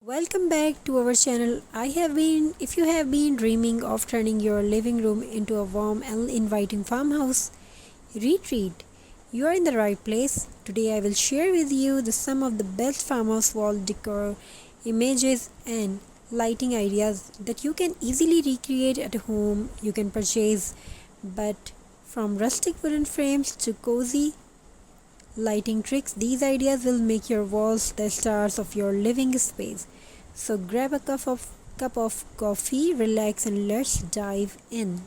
Welcome back to our channel. If you have been dreaming of turning your living room into a warm and inviting farmhouse retreat, you are in the right place. Today I will share with you some of the best farmhouse wall decor images and lighting ideas that you can easily recreate at home. You can purchase, but from rustic wooden frames to cozy lighting tricks, these ideas will make your walls the stars of your living space. So grab a cup of coffee, relax, and let's dive in.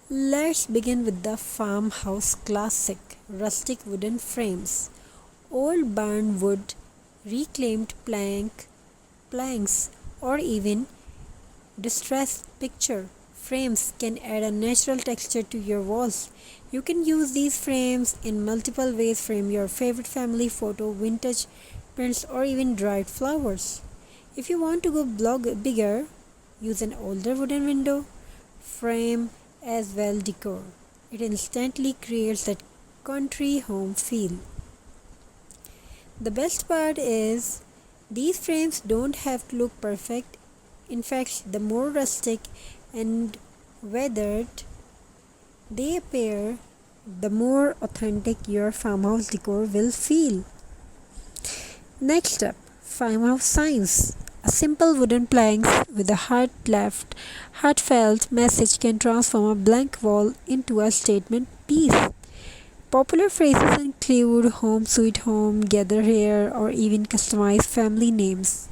Let's begin with the farmhouse classic rustic wooden frames. Old barn wood, reclaimed planks, or even distressed picture frames can add a natural texture to your walls. You can use these frames in multiple ways: frame your favorite family photo, vintage prints, or even dried flowers. If you want to go bigger, use an older wooden window frame as well decor. It instantly creates that country home feel. The best part is these frames don't have to look perfect. In fact, the more rustic and weathered they appear, the more authentic your farmhouse decor will feel. Next up, farmhouse signs. A simple wooden plank with a heartfelt message can transform a blank wall into a statement piece. Popular phrases include home sweet home, gather here, or even customized family names.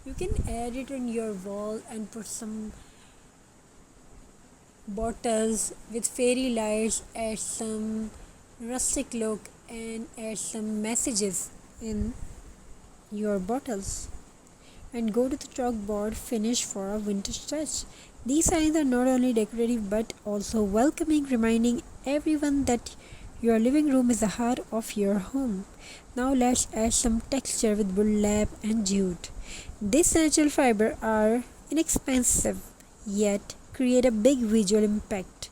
You can add it on your wall and put some bottles with fairy lights, add some rustic look, and add some messages in your bottles. And go to the chalkboard finish for a vintage touch. These signs are not only decorative but also welcoming, reminding everyone that your living room is the heart of your home. Now let's add some texture with burlap and jute. These natural fibers are inexpensive yet create a big visual impact.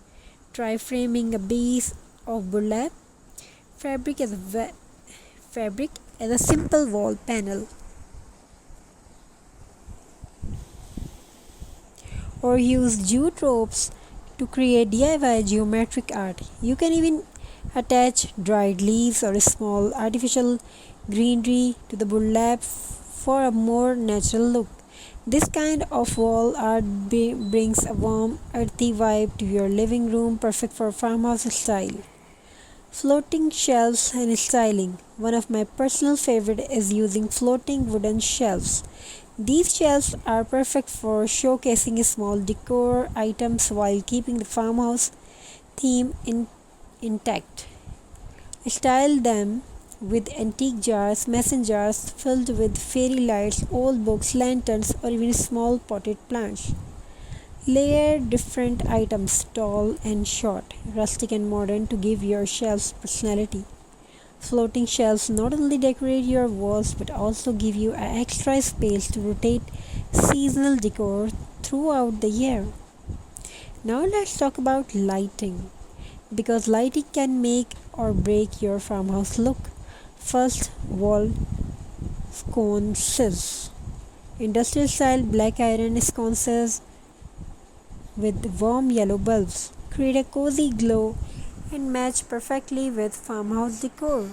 Try framing a piece of burlap fabric as a simple wall panel, or use jute ropes to create DIY geometric art. You can even attach dried leaves or small artificial greenery to the burlap for a more natural look. This kind of wall art brings a warm, earthy vibe to your living room, perfect for farmhouse style. Floating shelves and styling. One of my personal favorite is using floating wooden shelves. These shelves are perfect for showcasing small decor items while keeping the farmhouse theme intact. Style them with antique jars, mason jars filled with fairy lights, old books, lanterns, or even small potted plants. Layer different items, tall and short, rustic and modern, to give your shelves personality. Floating shelves not only decorate your walls but also give you an extra space to rotate seasonal decor throughout the year. Now let's talk about lighting, because lighting can make or break your farmhouse look. First, wall sconces. Industrial style black iron sconces with warm yellow bulbs create a cozy glow and match perfectly with farmhouse decor.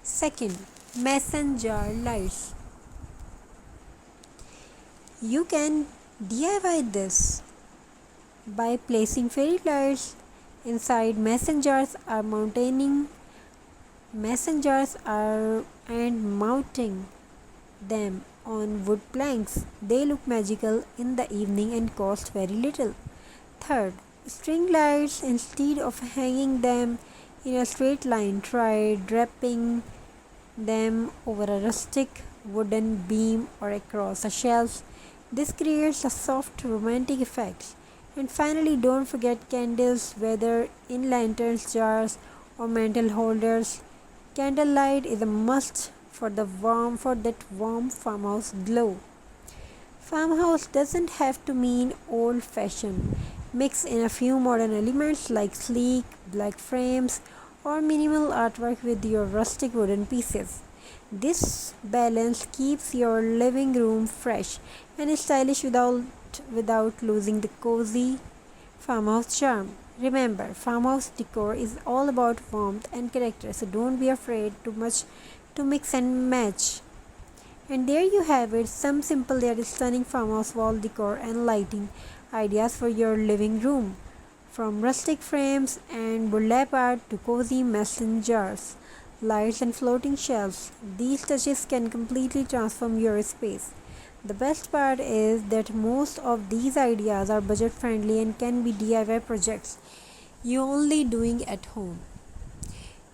Second, mason jar lights. You can DIY this by placing fairy lights inside mason jars and mounting them on wood planks. They look magical in the evening and cost very little. Third, string lights. Instead of hanging them in a straight line, try draping them over a rustic wooden beam or across a shelf. This creates a soft romantic effect. And finally, don't forget candles, whether in lanterns, jars, or mantle holders. Candlelight is a must for that warm farmhouse glow. Farmhouse doesn't have to mean old fashioned. Mix in a few modern elements like sleek black frames or minimal artwork with your rustic wooden pieces. This balance keeps your living room fresh and stylish without losing the cozy farmhouse charm. Remember, farmhouse decor is all about warmth and character, so don't be afraid to mix and match. And there you have it, some simple yet stunning farmhouse wall decor and lighting ideas for your living room. From rustic frames and burlap art to cozy mason jars, lights and floating shelves, these touches can completely transform your space. The best part is that most of these ideas are budget friendly and can be DIY projects you only doing at home.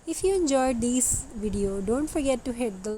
If you enjoyed this video, don't forget to hit the